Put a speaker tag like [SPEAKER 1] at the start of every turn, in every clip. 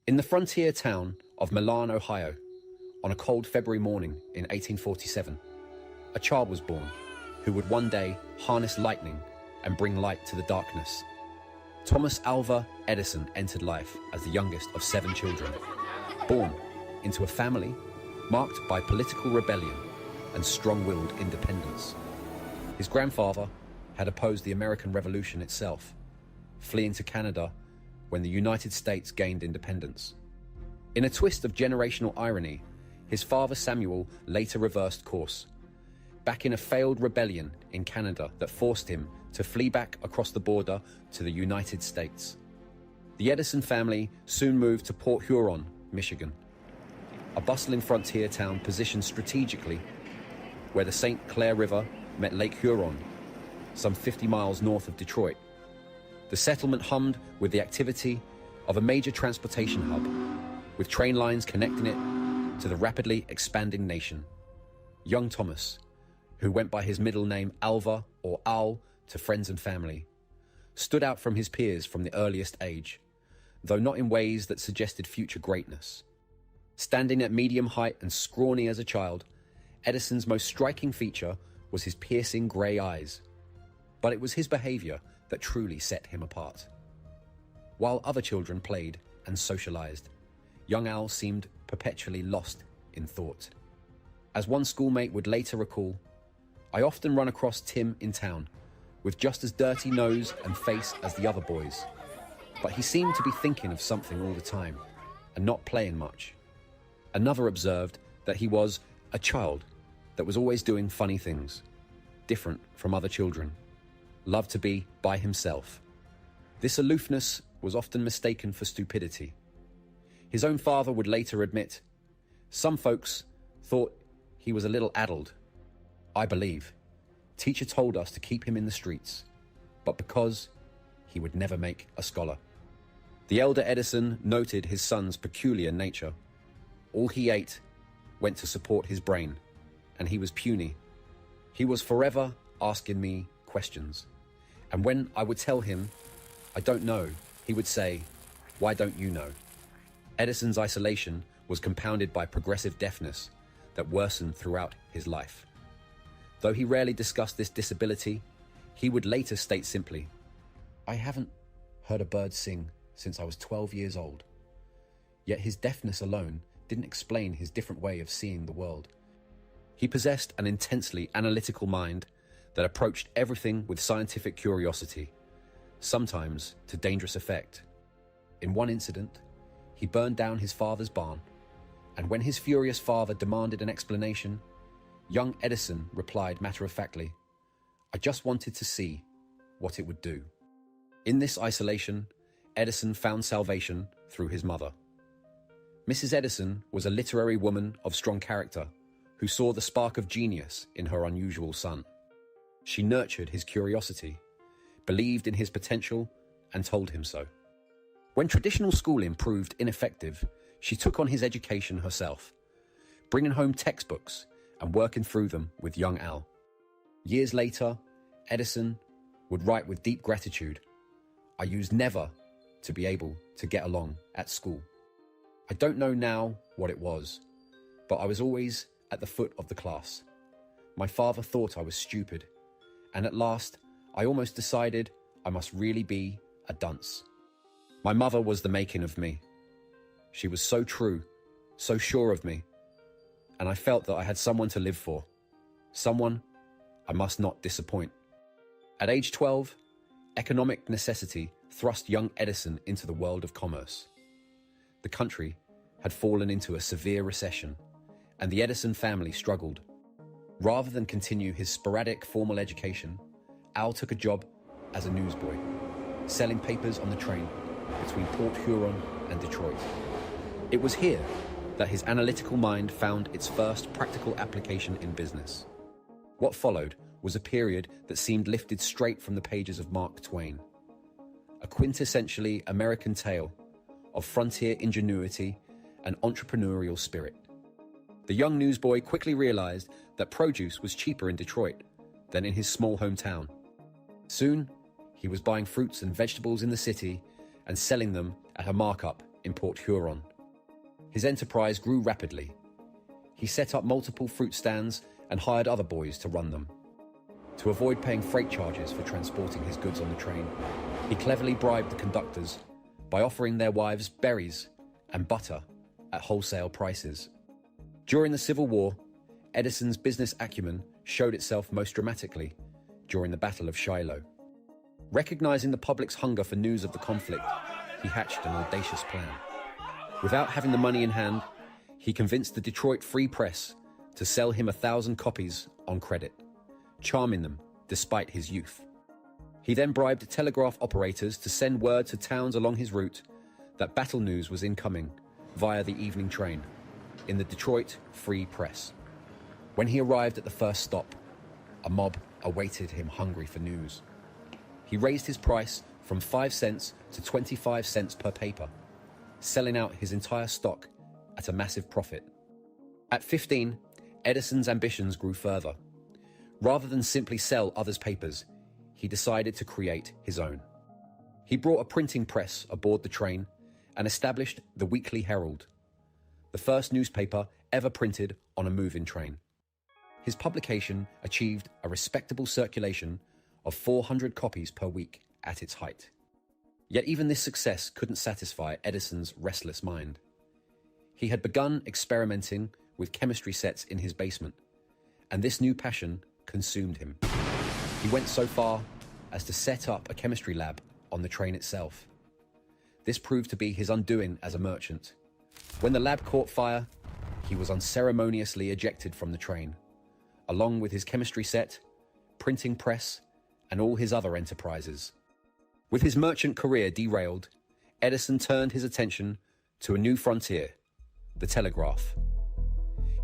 [SPEAKER 1] In the frontier town of Milan, Ohio, on a cold February morning in 1847, a child was born who would one day harness lightning and bring light to the darkness. Thomas Alva Edison entered life as the youngest of 7 children, born into a family marked by political rebellion and strong-willed independence. His grandfather had opposed the American Revolution itself, fleeing to Canada when the United States gained independence. In a twist of generational irony, his father Samuel later reversed course, back in a failed rebellion in Canada that forced him to flee back across the border to the United States. The Edison family soon moved to Port Huron, Michigan, a bustling frontier town positioned strategically where the St. Clair River met Lake Huron, some 50 miles north of Detroit. The settlement hummed with the activity of a major transportation hub, with train lines connecting it to the rapidly expanding nation. Young Thomas, who went by his middle name Alva or Al to friends and family, stood out from his peers from the earliest age, though not in ways that suggested future greatness. Standing at medium height and scrawny as a child, Edison's most striking feature was his piercing grey eyes. But it was his behaviour that truly set him apart. While other children played and socialised, young Al seemed perpetually lost in thought. As one schoolmate would later recall, "I often run across Tim in town, with just as dirty nose and face as the other boys. But he seemed to be thinking of something all the time, and not playing much." Another observed that he was a child that was always doing funny things, different from other children, loved to be by himself. This aloofness was often mistaken for stupidity. His own father would later admit, "Some folks thought he was a little addled. I believe. Teacher told us to keep him in the streets, but because he would never make a scholar." The elder Edison noted his son's peculiar nature. All he ate went to support his brain, and he was puny. He was forever asking me questions. And when I would tell him, "I don't know," he would say, "Why don't you know?" Edison's isolation was compounded by progressive deafness that worsened throughout his life. Though he rarely discussed this disability, he would later state simply, "I haven't heard a bird sing since I was 12 years old." Yet his deafness alone didn't explain his different way of seeing the world. He possessed an intensely analytical mind that approached everything with scientific curiosity, sometimes to dangerous effect. In one incident, he burned down his father's barn, and when his furious father demanded an explanation, young Edison replied matter-of-factly, "I just wanted to see what it would do." In this isolation, Edison found salvation through his mother. Mrs. Edison was a literary woman of strong character who saw the spark of genius in her unusual son. She nurtured his curiosity, believed in his potential, and told him so. When traditional schooling proved ineffective, she took on his education herself, bringing home textbooks and working through them with young Al. Years later, Edison would write with deep gratitude, "I used never to be able to get along at school. I don't know now what it was, but I was always at the foot of the class. My father thought I was stupid, and at last I almost decided I must really be a dunce. My mother was the making of me. She was so true, so sure of me, and I felt that I had someone to live for, someone I must not disappoint." At age 12, economic necessity thrust young Edison into the world of commerce. The country had fallen into a severe recession, and the Edison family struggled. Rather than continue his sporadic formal education, Al took a job as a newsboy, selling papers on the train between Port Huron and Detroit. It was here that his analytical mind found its first practical application in business. What followed was a period that seemed lifted straight from the pages of Mark Twain, a quintessentially American tale of frontier ingenuity and entrepreneurial spirit. The young newsboy quickly realized that produce was cheaper in Detroit than in his small hometown. Soon, he was buying fruits and vegetables in the city and selling them at a markup in Port Huron. His enterprise grew rapidly. He set up multiple fruit stands and hired other boys to run them. To avoid paying freight charges for transporting his goods on the train, he cleverly bribed the conductors by offering their wives berries and butter at wholesale prices. During the Civil War, Edison's business acumen showed itself most dramatically during the Battle of Shiloh. Recognizing the public's hunger for news of the conflict, he hatched an audacious plan. Without having the money in hand, he convinced the Detroit Free Press to sell him 1,000 copies on credit, charming them despite his youth. He then bribed telegraph operators to send word to towns along his route that battle news was incoming via the evening train in the Detroit Free Press. When he arrived at the first stop, a mob awaited him hungry for news. He raised his price from 5 cents to 25 cents per paper, selling out his entire stock at a massive profit. At 15, Edison's ambitions grew further. Rather than simply sell others' papers, he decided to create his own. He brought a printing press aboard the train and established the Weekly Herald, the first newspaper ever printed on a moving train. His publication achieved a respectable circulation of 400 copies per week at its height. Yet even this success couldn't satisfy Edison's restless mind. He had begun experimenting with chemistry sets in his basement, and this new passion consumed him. He went so far as to set up a chemistry lab on the train itself. This proved to be his undoing as a merchant. When the lab caught fire, he was unceremoniously ejected from the train, along with his chemistry set, printing press, and all his other enterprises. With his merchant career derailed, Edison turned his attention to a new frontier, the telegraph.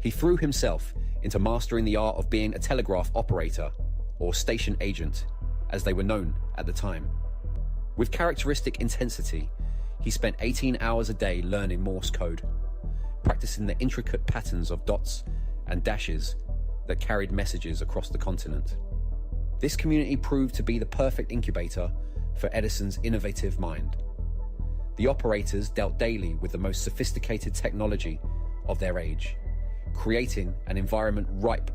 [SPEAKER 1] He threw himself into mastering the art of being a telegraph operator, or station agent, as they were known at the time. With characteristic intensity, he spent 18 hours a day learning Morse code, practicing the intricate patterns of dots and dashes that carried messages across the continent. This community proved to be the perfect incubator for Edison's innovative mind. The operators dealt daily with the most sophisticated technology of their age, creating an environment ripe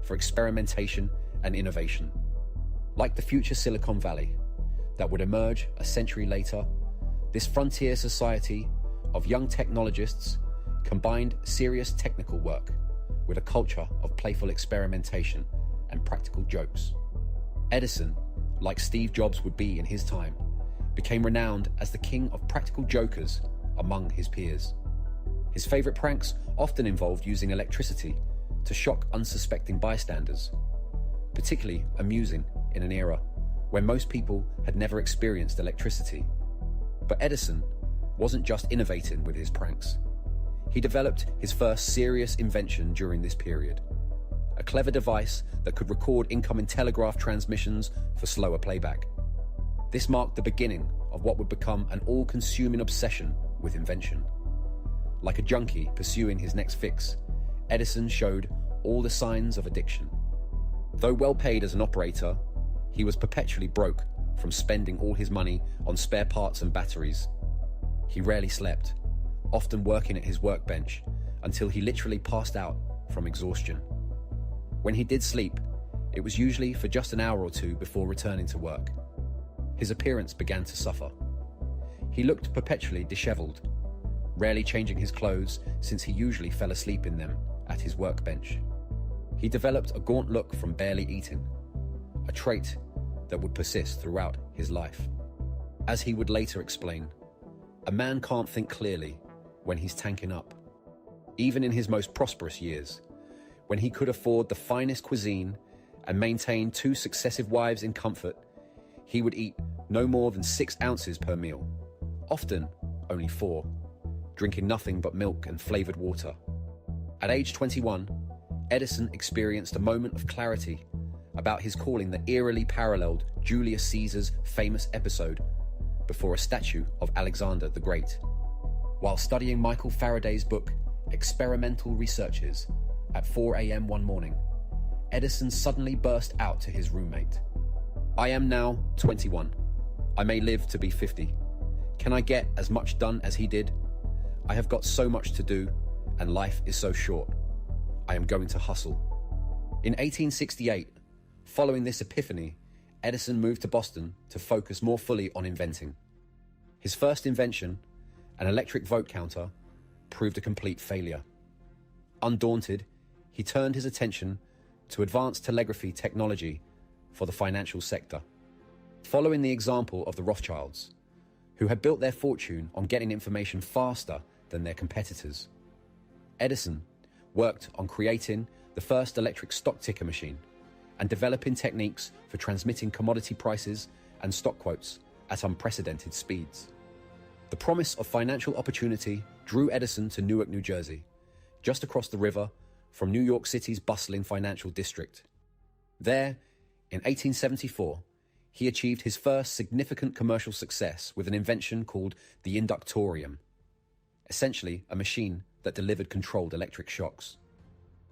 [SPEAKER 1] for experimentation and innovation. Like the future Silicon Valley that would emerge a century later, this frontier society of young technologists combined serious technical work with a culture of playful experimentation and practical jokes. Edison, like Steve Jobs would be in his time, became renowned as the king of practical jokers among his peers. His favorite pranks often involved using electricity to shock unsuspecting bystanders, particularly amusing in an era when most people had never experienced electricity. But Edison wasn't just innovating with his pranks. He developed his first serious invention during this period, a clever device that could record incoming telegraph transmissions for slower playback. This marked the beginning of what would become an all-consuming obsession with invention. Like a junkie pursuing his next fix, Edison showed all the signs of addiction. Though well paid as an operator, he was perpetually broke from spending all his money on spare parts and batteries. He rarely slept, often working at his workbench until he literally passed out from exhaustion. When he did sleep, it was usually for just an hour or two before returning to work. His appearance began to suffer. He looked perpetually disheveled, rarely changing his clothes since he usually fell asleep in them at his workbench. He developed a gaunt look from barely eating, a trait that would persist throughout his life. As he would later explain, a man can't think clearly when he's tanking up. Even in his most prosperous years, when he could afford the finest cuisine and maintain 2 successive wives in comfort, he would eat no more than 6 ounces per meal, often only 4, drinking nothing but milk and flavored water. At age 21, Edison experienced a moment of clarity about his calling that eerily paralleled Julius Caesar's famous episode before a statue of Alexander the Great. While studying Michael Faraday's book, Experimental Researches, at 4 a.m. one morning, Edison suddenly burst out to his roommate. "I am now 21. I may live to be 50. Can I get as much done as he did "I have got so much to do, and life is so short. I am going to hustle." In 1868, following this epiphany, Edison moved to Boston to focus more fully on inventing. His first invention, an electric vote counter, proved a complete failure. Undaunted, he turned his attention to advanced telegraphy technology for the financial sector. Following the example of the Rothschilds, who had built their fortune on getting information faster than their competitors, Edison worked on creating the first electric stock ticker machine and developing techniques for transmitting commodity prices and stock quotes at unprecedented speeds. The promise of financial opportunity drew Edison to Newark, New Jersey, just across the river from New York City's bustling financial district. There, in 1874, he achieved his first significant commercial success with an invention called the inductorium, essentially a machine that delivered controlled electric shocks.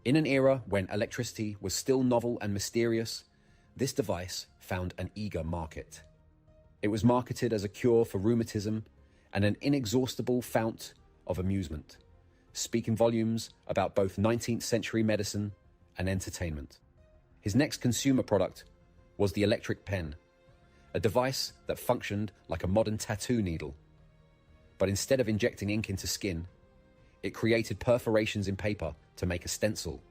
[SPEAKER 1] In an era when electricity was still novel and mysterious, this device found an eager market. It was marketed as a cure for rheumatism and an inexhaustible fount of amusement, speaking volumes about both 19th century medicine and entertainment. His next consumer product was the electric pen, a device that functioned like a modern tattoo needle. But instead of injecting ink into skin, it created perforations in paper to make a stencil.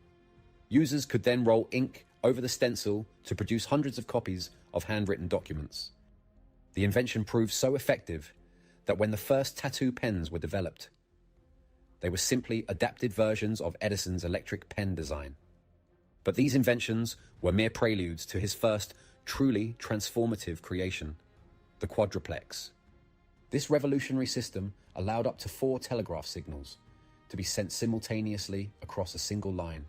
[SPEAKER 1] Users could then roll ink over the stencil to produce hundreds of copies of handwritten documents. The invention proved so effective that when the first tattoo pens were developed, they were simply adapted versions of Edison's electric pen design. But these inventions were mere preludes to his first truly transformative creation, the quadruplex. This revolutionary system allowed up to 4 telegraph signals to be sent simultaneously across a single line,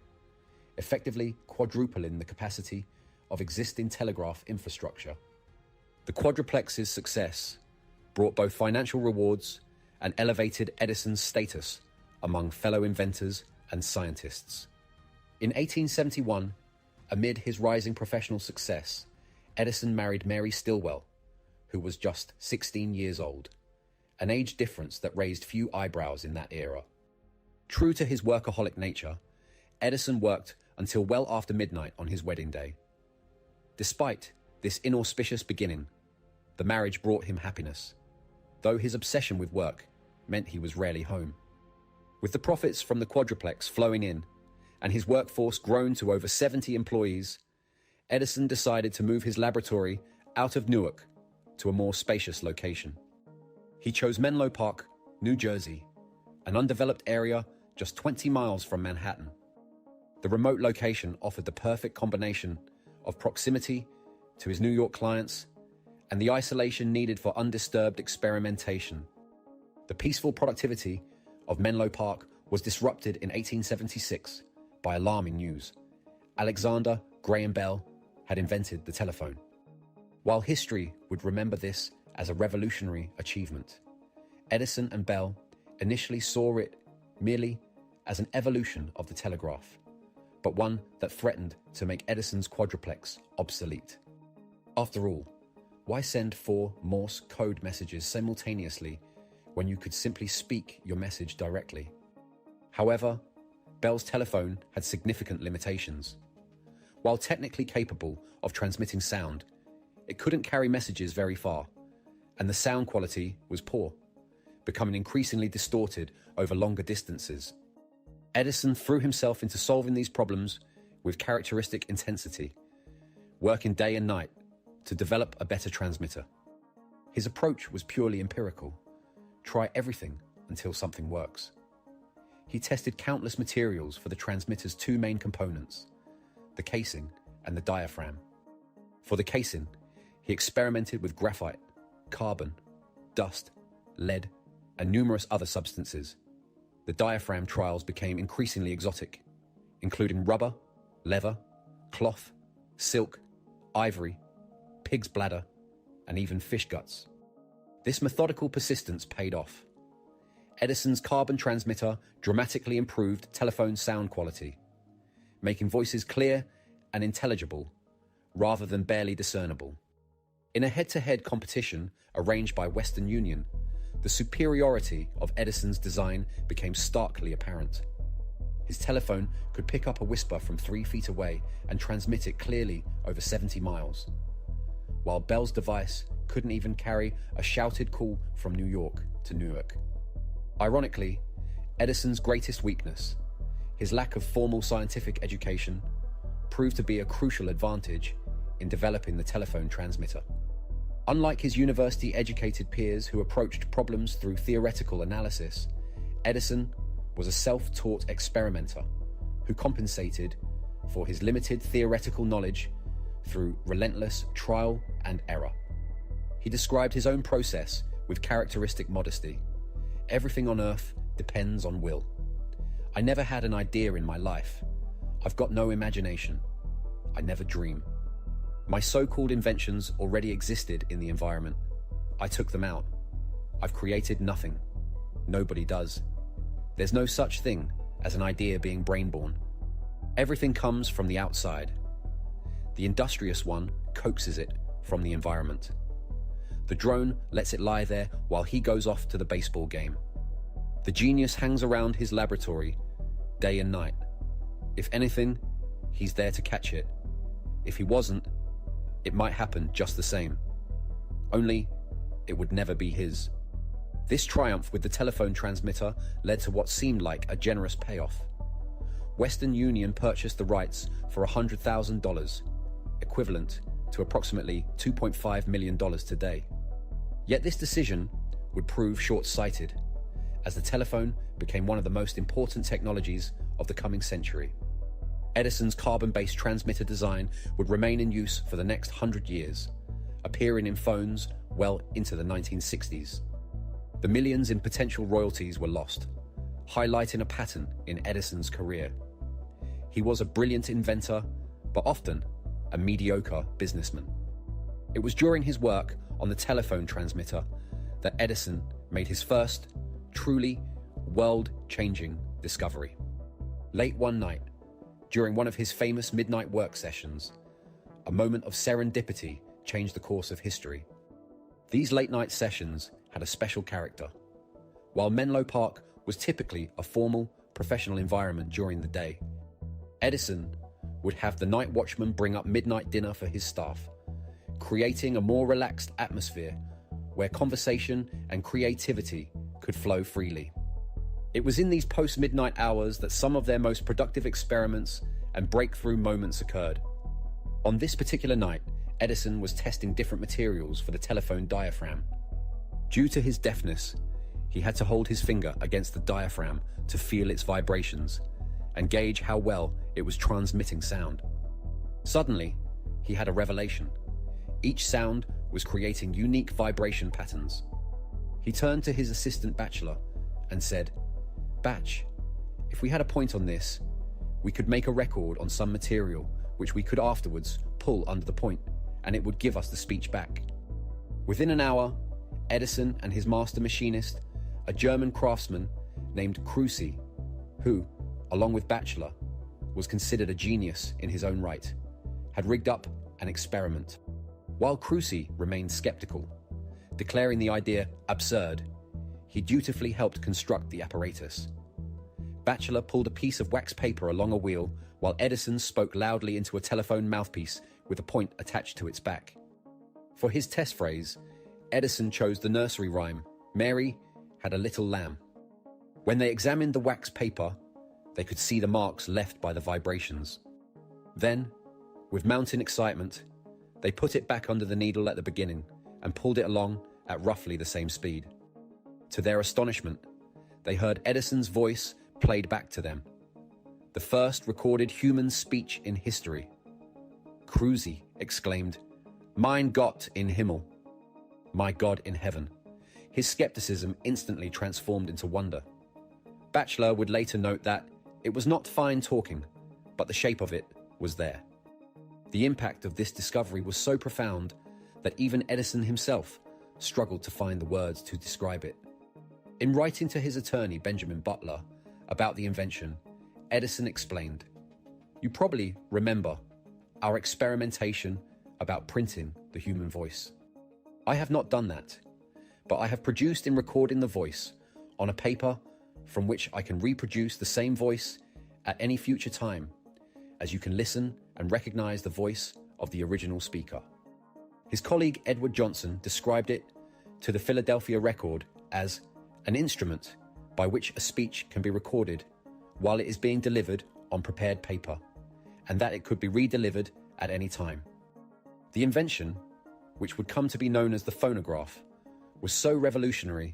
[SPEAKER 1] effectively quadrupling the capacity of existing telegraph infrastructure. The quadruplex's success brought both financial rewards and elevated Edison's status among fellow inventors and scientists. In 1871, amid his rising professional success, Edison married Mary Stilwell, who was just 16 years old, an age difference that raised few eyebrows in that era. True to his workaholic nature, Edison worked until well after midnight on his wedding day. Despite this inauspicious beginning, the marriage brought him happiness, though his obsession with work meant he was rarely home. With the profits from the quadruplex flowing in and his workforce grown to over 70 employees, Edison decided to move his laboratory out of Newark to a more spacious location. He chose Menlo Park, New Jersey, an undeveloped area just 20 miles from Manhattan. The remote location offered the perfect combination of proximity to his New York clients and the isolation needed for undisturbed experimentation. The peaceful productivity of Menlo Park was disrupted in 1876 by alarming news. Alexander Graham Bell had invented the telephone. While history would remember this as a revolutionary achievement, Edison and Bell initially saw it merely as an evolution of the telegraph, but one that threatened to make Edison's quadruplex obsolete. After all, why send 4 Morse code messages simultaneously when you could simply speak your message directly? However, Bell's telephone had significant limitations. While technically capable of transmitting sound, it couldn't carry messages very far, and the sound quality was poor, becoming increasingly distorted over longer distances. Edison threw himself into solving these problems with characteristic intensity, working day and night to develop a better transmitter. His approach was purely empirical. Try everything until something works. He tested countless materials for the transmitter's 2 main components, the casing and the diaphragm. For the casing, he experimented with graphite, carbon, dust, lead, and numerous other substances. The diaphragm trials became increasingly exotic, including rubber, leather, cloth, silk, ivory, pig's bladder, and even fish guts. This methodical persistence paid off. Edison's carbon transmitter dramatically improved telephone sound quality, making voices clear and intelligible rather than barely discernible. In a head-to-head competition arranged by Western Union, the superiority of Edison's design became starkly apparent. His telephone could pick up a whisper from 3 feet away and transmit it clearly over 70 miles, while Bell's device couldn't even carry a shouted call from New York to Newark. Ironically, Edison's greatest weakness, his lack of formal scientific education, proved to be a crucial advantage in developing the telephone transmitter. Unlike his university-educated peers who approached problems through theoretical analysis, Edison was a self-taught experimenter who compensated for his limited theoretical knowledge through relentless trial and error. He described his own process with characteristic modesty. Everything on earth depends on will. I never had an idea in my life. I've got no imagination. I never dream. My so-called inventions already existed in the environment. I took them out. I've created nothing. Nobody does. There's no such thing as an idea being brain-born. Everything comes from the outside. The industrious one coaxes it from the environment. The drone lets it lie there while he goes off to the baseball game. The genius hangs around his laboratory day and night. If anything, he's there to catch it. If he wasn't, it might happen just the same. Only, it would never be his. This triumph with the telephone transmitter led to what seemed like a generous payoff. Western Union purchased the rights for $100,000, equivalent to approximately $2.5 million today. Yet this decision would prove short-sighted, as the telephone became one of the most important technologies of the coming century. Edison's carbon-based transmitter design would remain in use for the next 100 years, appearing in phones well into the 1960s. The millions in potential royalties were lost, highlighting a pattern in Edison's career. He was a brilliant inventor, but often a mediocre businessman. It was during his work on the telephone transmitter that Edison made his first, truly world-changing discovery. Late one night, during one of his famous midnight work sessions, a moment of serendipity changed the course of history. These late-night sessions had a special character. While Menlo Park was typically a formal, professional environment during the day, Edison would have the night watchman bring up midnight dinner for his staff, creating a more relaxed atmosphere where conversation and creativity could flow freely. It was in these post-midnight hours that some of their most productive experiments and breakthrough moments occurred. On this particular night, Edison was testing different materials for the telephone diaphragm. Due to his deafness, he had to hold his finger against the diaphragm to feel its vibrations and gauge how well it was transmitting sound. Suddenly, he had a revelation. Each sound was creating unique vibration patterns. He turned to his assistant Bachelor and said, "Batch, if we had a point on this, we could make a record on some material which we could afterwards pull under the point, and it would give us the speech back." Within an hour, Edison and his master machinist, a German craftsman named Kruse, who, along with Bachelor, was considered a genius in his own right, had rigged up an experiment. While Kruse remained skeptical, declaring the idea absurd, he dutifully helped construct the apparatus. Bachelor pulled a piece of wax paper along a wheel, while Edison spoke loudly into a telephone mouthpiece with a point attached to its back. For his test phrase, Edison chose the nursery rhyme, "Mary had a little lamb." When they examined the wax paper, they could see the marks left by the vibrations. Then, with mounting excitement, they put it back under the needle at the beginning and pulled it along at roughly the same speed. To their astonishment, they heard Edison's voice played back to them. The first recorded human speech in history. Kruse exclaimed, "Mein Gott in Himmel," my God in heaven. His skepticism instantly transformed into wonder. Bachelor would later note that it was not fine talking, but the shape of it was there. The impact of this discovery was so profound that even Edison himself struggled to find the words to describe it. In writing to his attorney, Benjamin Butler, about the invention, Edison explained, "You probably remember our experimentation about printing the human voice. I have not done that. but I have produced in recording the voice on a paper from which I can reproduce the same voice at any future time, as you can listen and recognize the voice of the original speaker. His colleague Edward Johnson described it to the Philadelphia Record as an instrument by which a speech can be recorded while it is being delivered on prepared paper, and that it could be re-delivered at any time. The invention, which would come to be known as the phonograph, was so revolutionary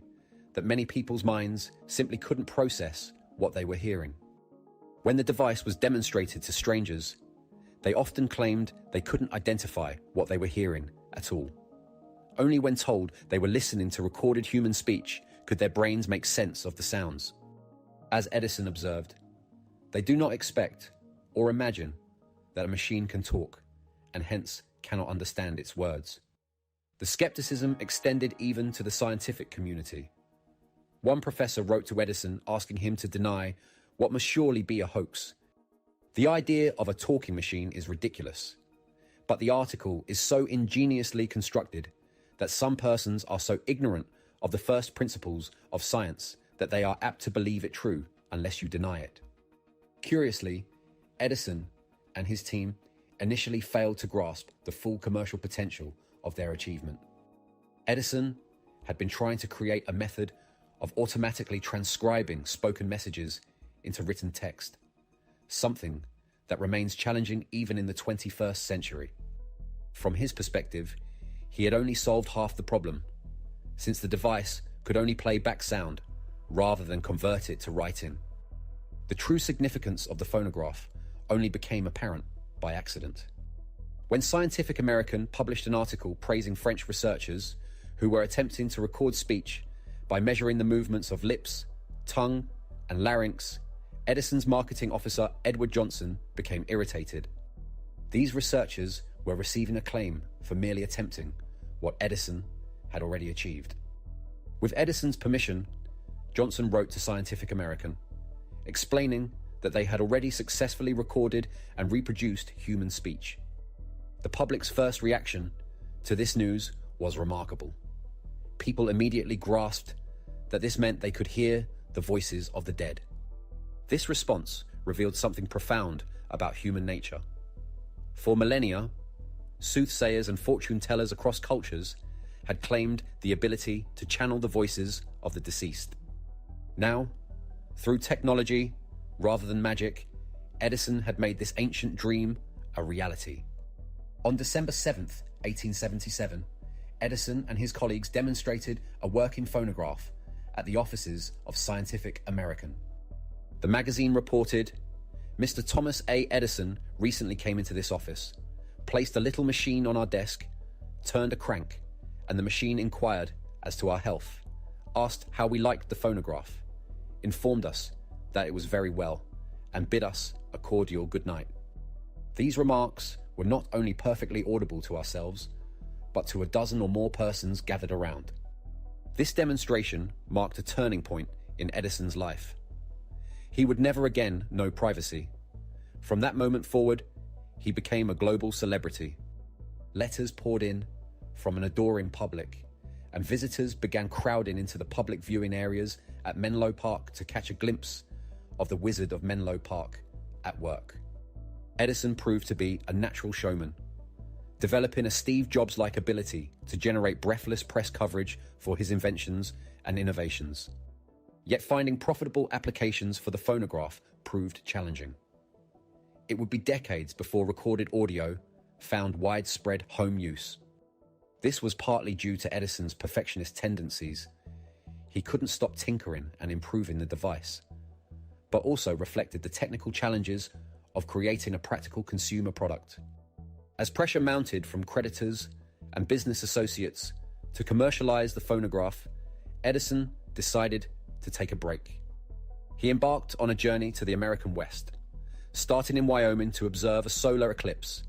[SPEAKER 1] that many people's minds simply couldn't process what they were hearing. When the device was demonstrated to strangers, they often claimed they couldn't identify what they were hearing at all. Only when told they were listening to recorded human speech could their brains make sense of the sounds. As Edison observed, they do not expect or imagine that a machine can talk, and hence cannot understand its words. The skepticism extended even to the scientific community. One professor wrote to Edison asking him to deny what must surely be a hoax. The idea of a talking machine is ridiculous, but the article is so ingeniously constructed that some persons are so ignorant of the first principles of science that they are apt to believe it true unless you deny it. Curiously, Edison and his team initially failed to grasp the full commercial potential of their achievement. Edison had been trying to create a method of automatically transcribing spoken messages into written text, something that remains challenging even in the 21st century. From his perspective, he had only solved half the problem, since the device could only play back sound rather than convert it to writing. The true significance of the phonograph only became apparent by accident. When Scientific American published an article praising French researchers who were attempting to record speech by measuring the movements of lips, tongue, and larynx, Edison's marketing officer Edward Johnson became irritated. These researchers were receiving acclaim for merely attempting what Edison had already achieved. With Edison's permission, Johnson wrote to Scientific American, explaining that they had already successfully recorded and reproduced human speech. The public's first reaction to this news was remarkable. People immediately grasped that this meant they could hear the voices of the dead. This response revealed something profound about human nature. For millennia, soothsayers and fortune tellers across cultures had claimed the ability to channel the voices of the deceased. Now, through technology rather than magic, Edison had made this ancient dream a reality. On December 7th, 1877, Edison and his colleagues demonstrated a working phonograph at the offices of Scientific American. The magazine reported, "Mr. Thomas A. Edison recently came into this office, placed a little machine on our desk, turned a crank, and the machine inquired as to our health, asked how we liked the phonograph, informed us that it was very well, and bid us a cordial good night." These remarks were not only perfectly audible to ourselves, but to a dozen or more persons gathered around. This demonstration marked a turning point in Edison's life. He would never again know privacy. From that moment forward, he became a global celebrity. Letters poured in from an adoring public, and visitors began crowding into the public viewing areas at Menlo Park to catch a glimpse of the Wizard of Menlo Park at work. Edison proved to be a natural showman, developing a Steve Jobs-like ability to generate breathless press coverage for his inventions and innovations. Yet finding profitable applications for the phonograph proved challenging. It would be decades before recorded audio found widespread home use. This was partly due to Edison's perfectionist tendencies. He couldn't stop tinkering and improving the device, but also reflected the technical challenges of creating a practical consumer product. As pressure mounted from creditors and business associates to commercialize the phonograph, Edison decided to take a break. He embarked on a journey to the American West, starting in Wyoming to observe a solar eclipse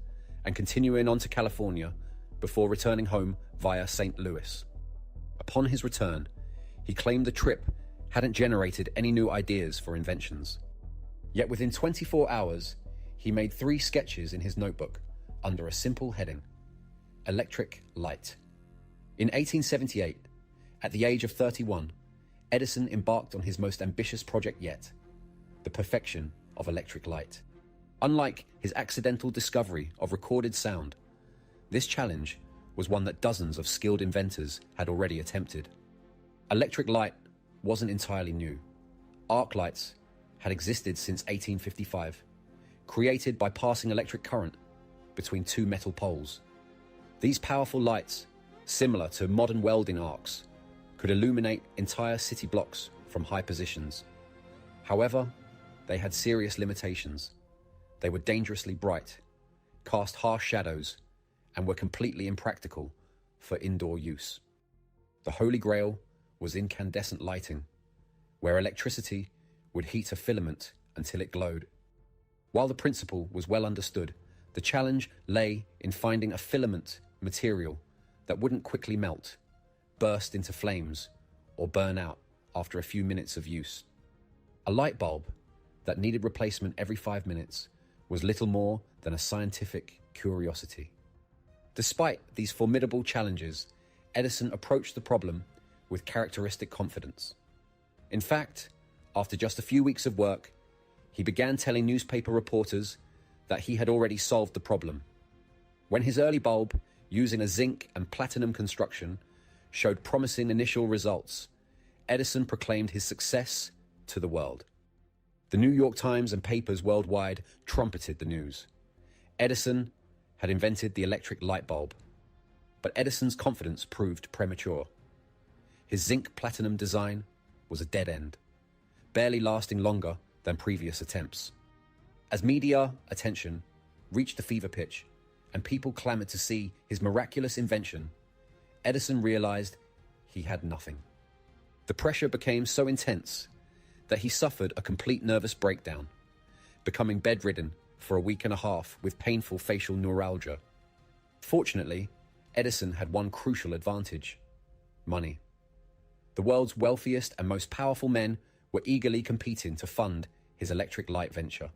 [SPEAKER 1] and continuing on to California before returning home via St. Louis. Upon his return, he claimed the trip hadn't generated any new ideas for inventions. Yet within 24 hours, he made 3 sketches in his notebook under a simple heading: electric light. In 1878, At the age of 31, Edison embarked on his most ambitious project yet, the perfection of electric light. Unlike his accidental discovery of recorded sound, this challenge was one that dozens of skilled inventors had already attempted. Electric light wasn't entirely new. Arc lights had existed since 1855, created by passing electric current between two metal poles. These powerful lights, similar to modern welding arcs, could illuminate entire city blocks from high positions. However, they had serious limitations. They were dangerously bright, cast harsh shadows, and were completely impractical for indoor use. The Holy Grail was incandescent lighting, where electricity would heat a filament until it glowed. While the principle was well understood, the challenge lay in finding a filament material that wouldn't quickly melt, burst into flames, or burn out after a few minutes of use. A light bulb that needed replacement every 5 minutes was little more than a scientific curiosity. Despite these formidable challenges, Edison approached the problem with characteristic confidence. In fact, after just a few weeks of work, he began telling newspaper reporters that he had already solved the problem. When his early bulb, using a zinc and platinum construction, showed promising initial results, Edison proclaimed his success to the world. The New York Times and papers worldwide trumpeted the news. Edison had invented the electric light bulb. But Edison's confidence proved premature. His zinc platinum design was a dead end, barely lasting longer than previous attempts. As media attention reached a fever pitch and people clamored to see his miraculous invention, Edison realized he had nothing. The pressure became so intense that he suffered a complete nervous breakdown, becoming bedridden for a week and a half with painful facial neuralgia. Fortunately, Edison had one crucial advantage: money. The world's wealthiest and most powerful men were eagerly competing to fund his electric light venture.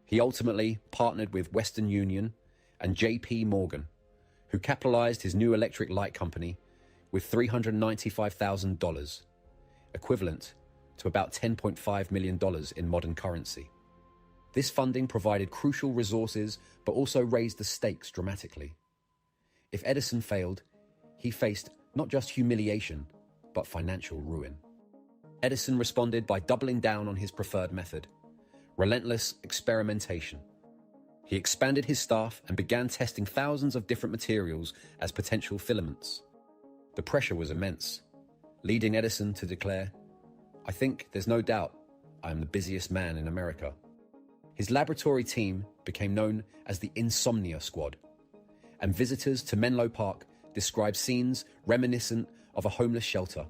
[SPEAKER 1] He ultimately partnered with Western Union and J.P. Morgan, who capitalized his new electric light company with $395,000, equivalent to about $10.5 million in modern currency. This funding provided crucial resources, but also raised the stakes dramatically. If Edison failed, he faced not just humiliation, but financial ruin. Edison responded by doubling down on his preferred method: relentless experimentation. He expanded his staff and began testing thousands of different materials as potential filaments. The pressure was immense, leading Edison to declare, "I think there's no doubt I am the busiest man in America." His laboratory team became known as the Insomnia Squad, and visitors to Menlo Park described scenes reminiscent of a homeless shelter.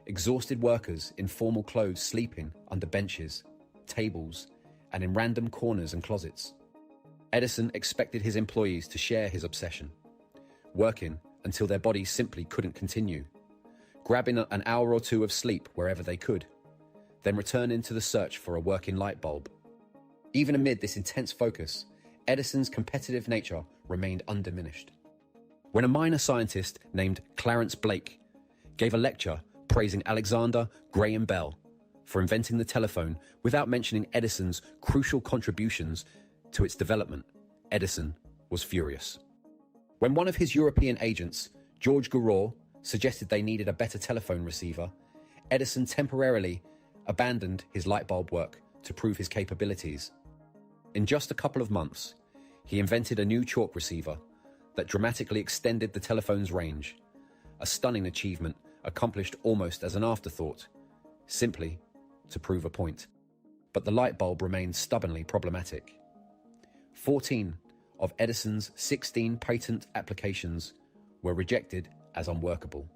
[SPEAKER 1] Exhausted workers in formal clothes sleeping under benches, tables, and in random corners and closets. Edison expected his employees to share his obsession, working until their bodies simply couldn't continue, grabbing an hour or two of sleep wherever they could, then returning to the search for a working light bulb. Even amid this intense focus, Edison's competitive nature remained undiminished. When a minor scientist named Clarence Blake gave a lecture praising Alexander Graham Bell for inventing the telephone without mentioning Edison's crucial contributions to its development, Edison was furious. When one of his European agents, George Gouraud, suggested they needed a better telephone receiver, Edison temporarily abandoned his light bulb work to prove his capabilities. In just a couple of months, he invented a new chalk receiver that dramatically extended the telephone's range, a stunning achievement accomplished almost as an afterthought, simply to prove a point. But the light bulb remained stubbornly problematic. 14 of Edison's 16 patent applications were rejected as unworkable.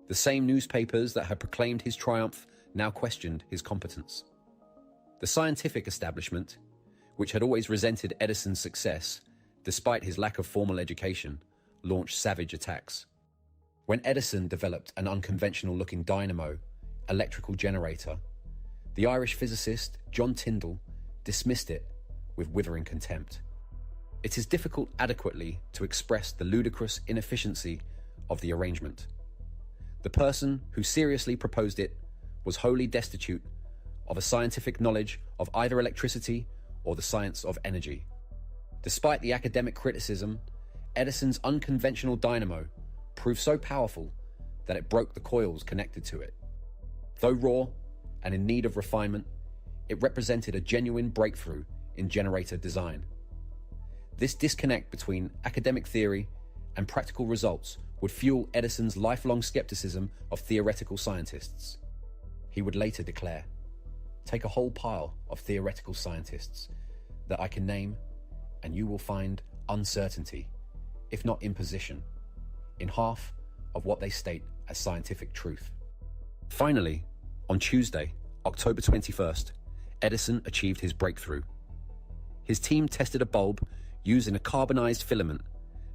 [SPEAKER 1] The same newspapers that had proclaimed his triumph now questioned his competence. The scientific establishment, which had always resented Edison's success, despite his lack of formal education, launched savage attacks. When Edison developed an unconventional-looking dynamo, electrical generator, the Irish physicist John Tyndall dismissed it with withering contempt. It is difficult adequately to express the ludicrous inefficiency of the arrangement. The person who seriously proposed it was wholly destitute of a scientific knowledge of either electricity or the science of energy. Despite the academic criticism, Edison's unconventional dynamo proved so powerful that it broke the coils connected to it. Though raw and in need of refinement, it represented a genuine breakthrough in generator design. This disconnect between academic theory and practical results would fuel Edison's lifelong skepticism of theoretical scientists. He would later declare, "Take a whole pile of theoretical scientists that I can name, and you will find uncertainty, if not imposition, in half of what they state as scientific truth." Finally, on Tuesday, October 21st, Edison achieved his breakthrough. His team tested a bulb using a carbonized filament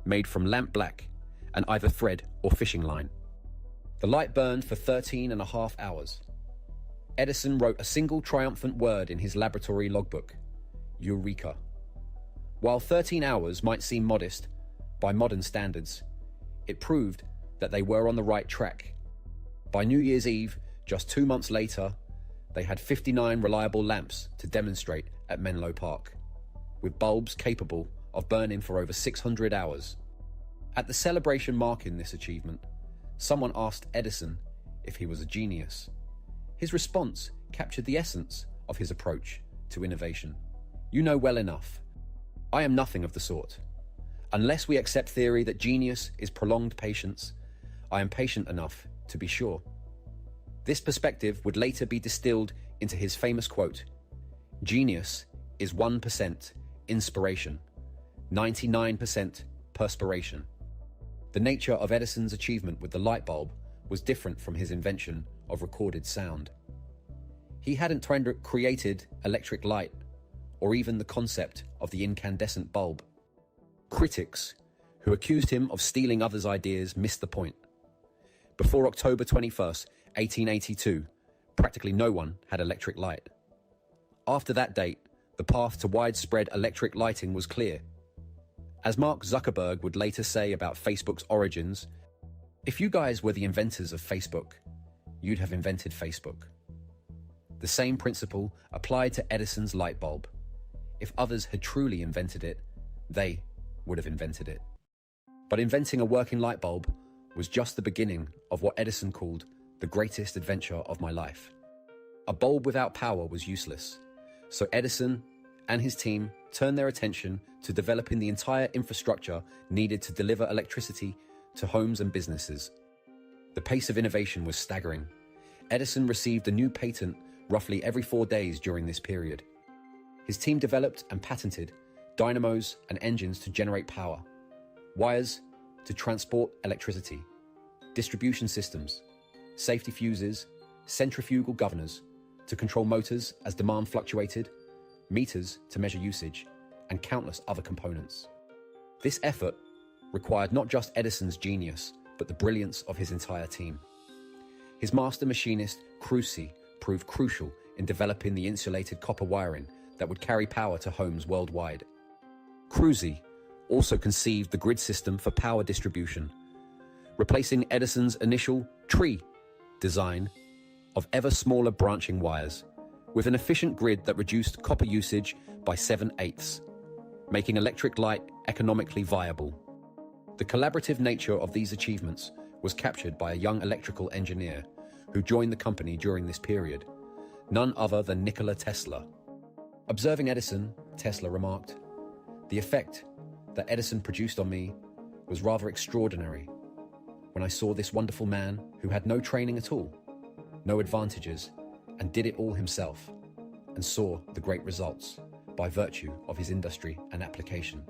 [SPEAKER 1] made from lamp black and either thread or fishing line. The light burned for 13.5 hours. Edison wrote a single triumphant word in his laboratory logbook: Eureka. While 13 hours might seem modest by modern standards, it proved that they were on the right track. By New Year's Eve, just 2 months later, they had 59 reliable lamps to demonstrate at Menlo Park, with bulbs capable of burning for over 600 hours. At the celebration marking this achievement, someone asked Edison if he was a genius. His response captured the essence of his approach to innovation. "You know well enough. I am nothing of the sort. Unless we accept theory that genius is prolonged patience, I am patient enough to be sure." This perspective would later be distilled into his famous quote: "Genius is 1% inspiration, 99% perspiration." The nature of Edison's achievement with the light bulb was different from his invention of recorded sound. He hadn't created electric light or even the concept of the incandescent bulb. Critics who accused him of stealing others' ideas missed the point. Before October 21st, 1882, practically no one had electric light. After that date, the path to widespread electric lighting was clear. As Mark Zuckerberg would later say about Facebook's origins, "If you guys were the inventors of Facebook, you'd have invented Facebook." The same principle applied to Edison's light bulb. If others had truly invented it, they would have invented it. But inventing a working light bulb was just the beginning of what Edison called the greatest adventure of my life. A bulb without power was useless, so Edison and his team turned their attention to developing the entire infrastructure needed to deliver electricity to homes and businesses. The pace of innovation was staggering. Edison received a new patent roughly every 4 days during this period. His team developed and patented dynamos and engines to generate power, wires to transport electricity, distribution systems, safety fuses, centrifugal governors to control motors as demand fluctuated, meters to measure usage, and countless other components. This effort required not just Edison's genius, but the brilliance of his entire team. His master machinist, Crusoe, proved crucial in developing the insulated copper wiring that would carry power to homes worldwide. Crusoe also conceived the grid system for power distribution, replacing Edison's initial tree design of ever smaller branching wires, with an efficient grid that reduced copper usage by 7/8, making electric light economically viable. The collaborative nature of these achievements was captured by a young electrical engineer who joined the company during this period, none other than Nikola Tesla. Observing Edison, Tesla remarked, "The effect that Edison produced on me was rather extraordinary. When I saw this wonderful man who had no training at all, no advantages, and did it all himself, and saw the great results by virtue of his industry and application.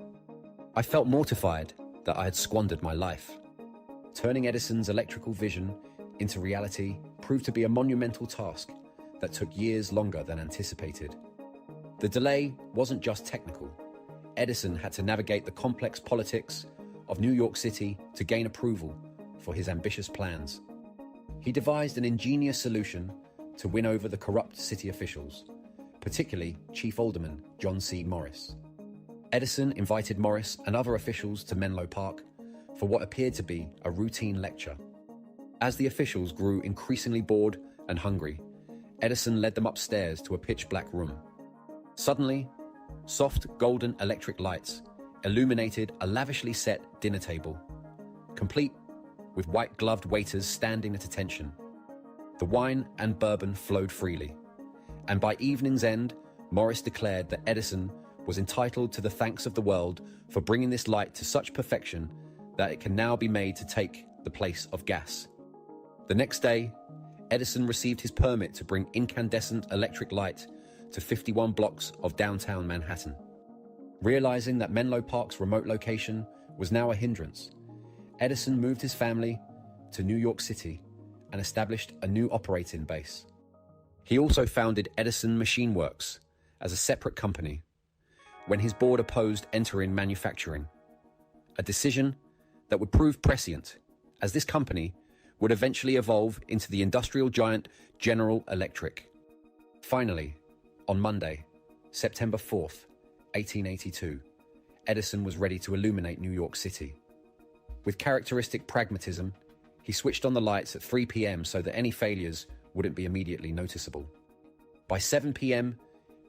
[SPEAKER 1] I felt mortified that I had squandered my life." Turning Edison's electrical vision into reality proved to be a monumental task that took years longer than anticipated. The delay wasn't just technical. Edison had to navigate the complex politics of New York City to gain approval for his ambitious plans. He devised an ingenious solution to win over the corrupt city officials, particularly Chief Alderman John C. Morris. Edison invited Morris and other officials to Menlo Park for what appeared to be a routine lecture. As the officials grew increasingly bored and hungry, Edison led them upstairs to a pitch-black room. Suddenly, soft golden electric lights illuminated a lavishly set dinner table, complete with white-gloved waiters standing at attention. The wine and bourbon flowed freely, and by evening's end, Morris declared that Edison was entitled to the thanks of the world for bringing this light to such perfection that it can now be made to take the place of gas. The next day, Edison received his permit to bring incandescent electric light to 51 blocks of downtown Manhattan. Realizing that Menlo Park's remote location was now a hindrance, Edison moved his family to New York City and established a new operating base. He also founded Edison Machine Works as a separate company when his board opposed entering manufacturing, a decision that would prove prescient, as this company would eventually evolve into the industrial giant General Electric. Finally, on Monday, September 4th, 1882, Edison was ready to illuminate New York City. With characteristic pragmatism, he switched on the lights at 3 p.m. so that any failures wouldn't be immediately noticeable. By 7 p.m.,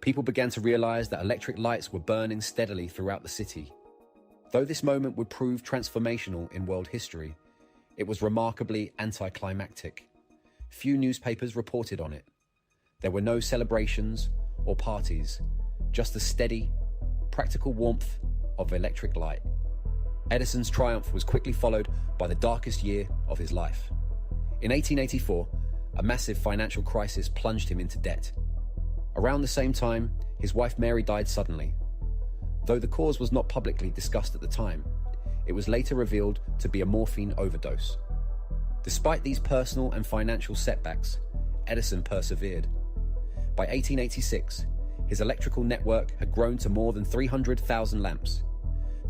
[SPEAKER 1] people began to realize that electric lights were burning steadily throughout the city. Though this moment would prove transformational in world history, it was remarkably anticlimactic. Few newspapers reported on it. There were no celebrations or parties, just the steady, practical warmth of electric light. Edison's triumph was quickly followed by the darkest year of his life. In 1884, a massive financial crisis plunged him into debt. Around the same time, his wife Mary died suddenly. Though the cause was not publicly discussed at the time, it was later revealed to be a morphine overdose. Despite these personal and financial setbacks, Edison persevered. By 1886, his electrical network had grown to more than 300,000 lamps,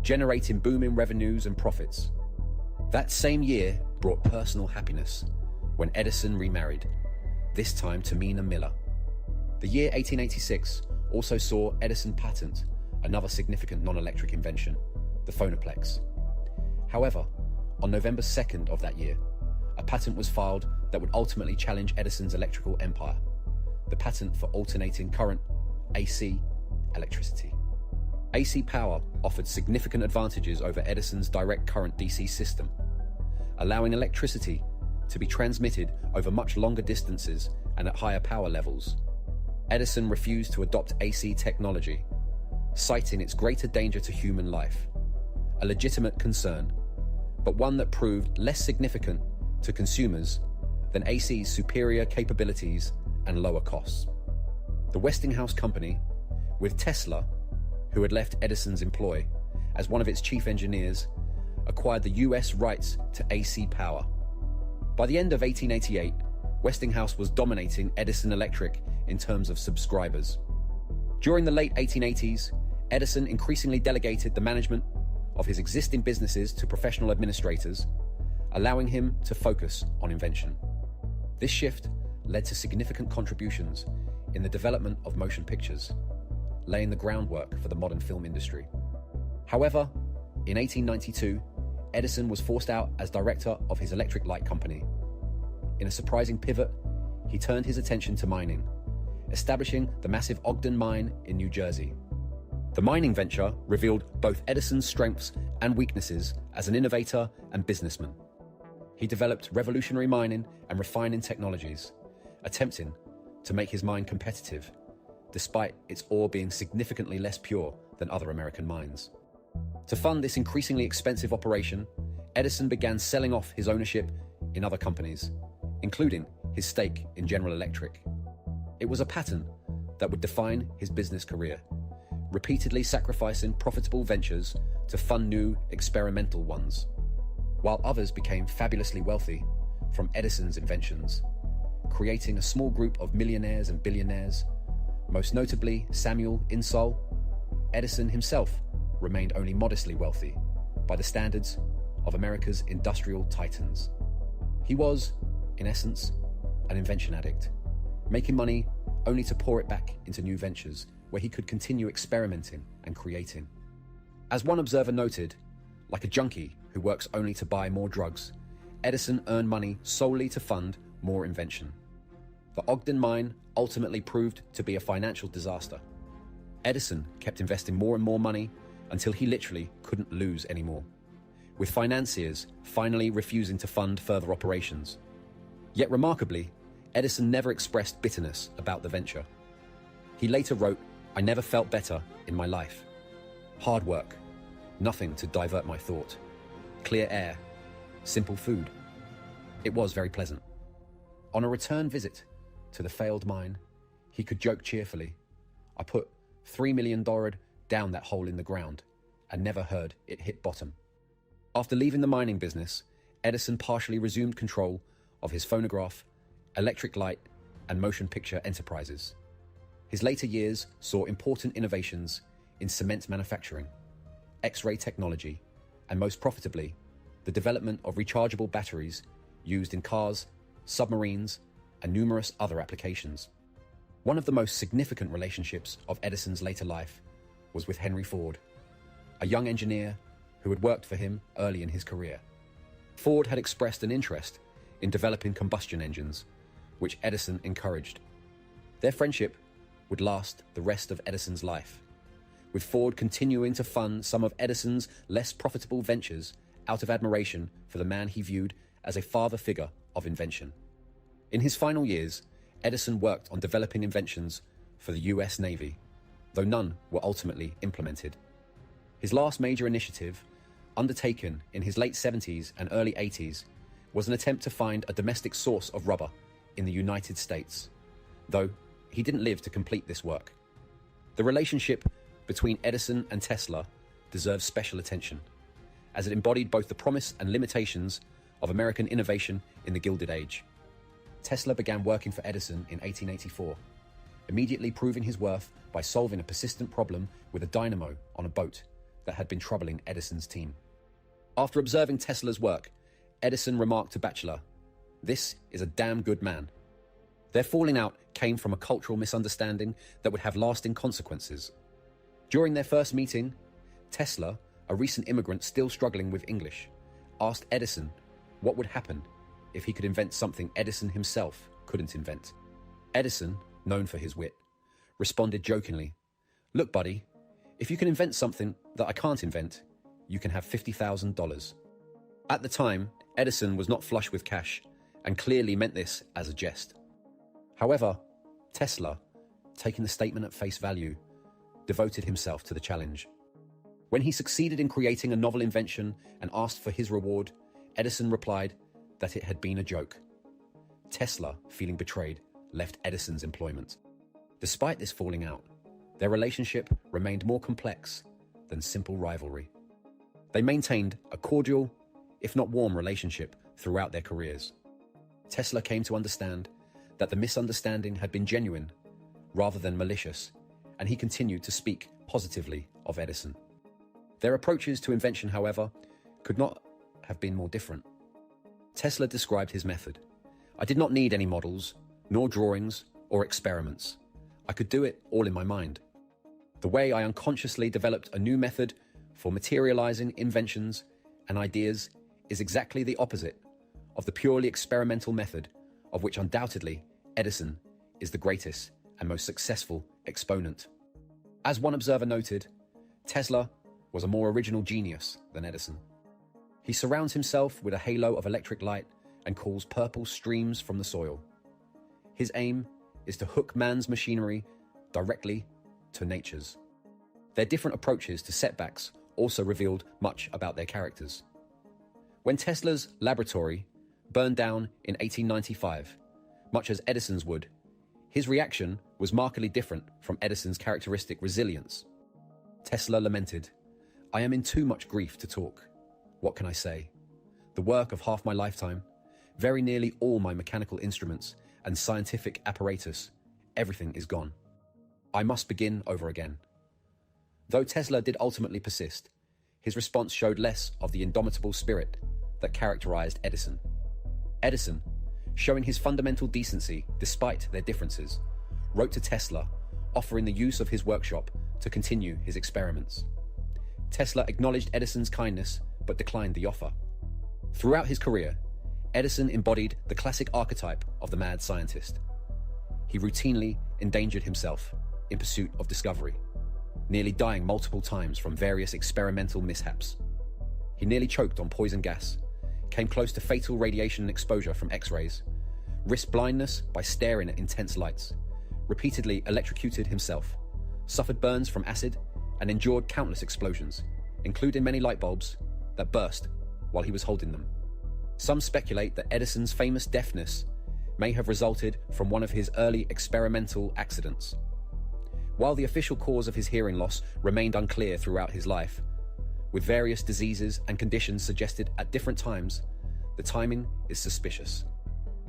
[SPEAKER 1] generating booming revenues and profits. That same year brought personal happiness when Edison remarried, this time to Mina Miller. The year 1886 also saw Edison patent another significant non-electric invention, the phonoplex. However, on November 2nd of that year, a patent was filed that would ultimately challenge Edison's electrical empire, the patent for alternating current, AC, electricity. AC power offered significant advantages over Edison's direct current DC system, allowing electricity to be transmitted over much longer distances and at higher power levels. Edison refused to adopt AC technology, citing its greater danger to human life, a legitimate concern, but one that proved less significant to consumers than AC's superior capabilities and lower costs. The Westinghouse Company, with Tesla, who had left Edison's employ, as one of its chief engineers, acquired the US rights to AC power. By the end of 1888, Westinghouse was dominating Edison Electric in terms of subscribers. During the late 1880s, Edison increasingly delegated the management of his existing businesses to professional administrators, allowing him to focus on invention. This shift led to significant contributions in the development of motion pictures, laying the groundwork for the modern film industry. However, in 1892, Edison was forced out as director of his electric light company. In a surprising pivot, he turned his attention to mining, establishing the massive Ogden mine in New Jersey. The mining venture revealed both Edison's strengths and weaknesses as an innovator and businessman. He developed revolutionary mining and refining technologies, attempting to make his mine competitive, despite its ore being significantly less pure than other American mines. To fund this increasingly expensive operation, Edison began selling off his ownership in other companies, including his stake in General Electric. It was a pattern that would define his business career, repeatedly sacrificing profitable ventures to fund new experimental ones, while others became fabulously wealthy from Edison's inventions, creating a small group of millionaires and billionaires, most notably Samuel Insull. Edison himself remained only modestly wealthy by the standards of America's industrial titans. He was, in essence, an invention addict, making money only to pour it back into new ventures where he could continue experimenting and creating. As one observer noted, like a junkie who works only to buy more drugs, Edison earned money solely to fund more invention. The Ogden mine ultimately proved to be a financial disaster. Edison kept investing more and more money until he literally couldn't lose anymore, with financiers finally refusing to fund further operations. Yet remarkably, Edison never expressed bitterness about the venture. He later wrote, "I never felt better in my life. Hard work, nothing to divert my thought. Clear air, simple food. It was very pleasant." On a return visit to the failed mine, he could joke cheerfully, "I put $3 million down that hole in the ground and never heard it hit bottom." After leaving the mining business, Edison partially resumed control of his phonograph, electric light, and motion picture enterprises. His later years saw important innovations in cement manufacturing, X-ray technology, and most profitably, the development of rechargeable batteries used in cars, submarines, and numerous other applications. One of the most significant relationships of Edison's later life was with Henry Ford, a young engineer who had worked for him early in his career. Ford had expressed an interest in developing combustion engines, which Edison encouraged. Their friendship would last the rest of Edison's life, with Ford continuing to fund some of Edison's less profitable ventures out of admiration for the man he viewed as a father figure of invention. In his final years, Edison worked on developing inventions for the US Navy, though none were ultimately implemented. His last major initiative, undertaken in his late 70s and early 80s, was an attempt to find a domestic source of rubber in the United States, though he didn't live to complete this work. The relationship between Edison and Tesla deserves special attention, as it embodied both the promise and limitations of American innovation in the Gilded Age. Tesla began working for Edison in 1884, immediately proving his worth by solving a persistent problem with a dynamo on a boat that had been troubling Edison's team. After observing Tesla's work, Edison remarked to Batchelor, "This is a damn good man." Their falling out came from a cultural misunderstanding that would have lasting consequences. During their first meeting, Tesla, a recent immigrant still struggling with English, asked Edison what would happen if he could invent something Edison himself couldn't invent. Edison, known for his wit, responded jokingly, "Look, buddy, if you can invent something that I can't invent, you can have $50,000. At the time, Edison was not flush with cash and clearly meant this as a jest. However, Tesla, taking the statement at face value, devoted himself to the challenge. When he succeeded in creating a novel invention and asked for his reward, Edison replied that it had been a joke. Tesla, feeling betrayed, left Edison's employment. Despite this falling out, their relationship remained more complex than simple rivalry. They maintained a cordial, if not warm, relationship throughout their careers. Tesla came to understand that the misunderstanding had been genuine rather than malicious, and he continued to speak positively of Edison. Their approaches to invention, however, could not have been more different. Tesla described his method. "I did not need any models, nor drawings, or experiments. I could do it all in my mind. The way I unconsciously developed a new method for materializing inventions and ideas is exactly the opposite of the purely experimental method of which undoubtedly Edison is the greatest and most successful exponent." As one observer noted, Tesla was a more original genius than Edison. He surrounds himself with a halo of electric light and calls purple streams from the soil. His aim is to hook man's machinery directly to nature's. Their different approaches to setbacks also revealed much about their characters. When Tesla's laboratory burned down in 1895, much as Edison's would, his reaction was markedly different from Edison's characteristic resilience. Tesla lamented, "I am in too much grief to talk. What can I say? The work of half my lifetime, very nearly all my mechanical instruments and scientific apparatus, everything is gone. I must begin over again." Though Tesla did ultimately persist, his response showed less of the indomitable spirit that characterized Edison. Edison, showing his fundamental decency despite their differences, wrote to Tesla, offering the use of his workshop to continue his experiments. Tesla acknowledged Edison's kindness but declined the offer. Throughout his career, Edison embodied the classic archetype of the mad scientist. He routinely endangered himself in pursuit of discovery, nearly dying multiple times from various experimental mishaps. He nearly choked on poison gas, came close to fatal radiation exposure from X-rays, risked blindness by staring at intense lights, repeatedly electrocuted himself, suffered burns from acid, and endured countless explosions, including many light bulbs that burst while he was holding them. Some speculate that Edison's famous deafness may have resulted from one of his early experimental accidents. While the official cause of his hearing loss remained unclear throughout his life, with various diseases and conditions suggested at different times, the timing is suspicious.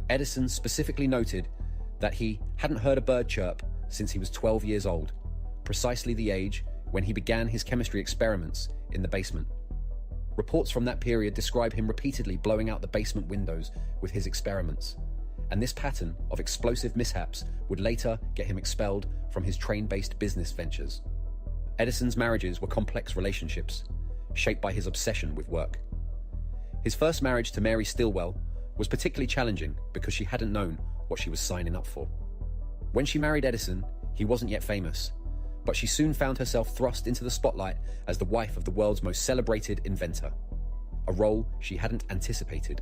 [SPEAKER 1] Edison specifically noted that he hadn't heard a bird chirp since he was 12 years old, precisely the age when he began his chemistry experiments in the basement. Reports from that period describe him repeatedly blowing out the basement windows with his experiments, and this pattern of explosive mishaps would later get him expelled from his train-based business ventures. Edison's marriages were complex relationships, shaped by his obsession with work. His first marriage to Mary Stilwell was particularly challenging because she hadn't known what she was signing up for. When she married Edison, he wasn't yet famous, but she soon found herself thrust into the spotlight as the wife of the world's most celebrated inventor, a role she hadn't anticipated.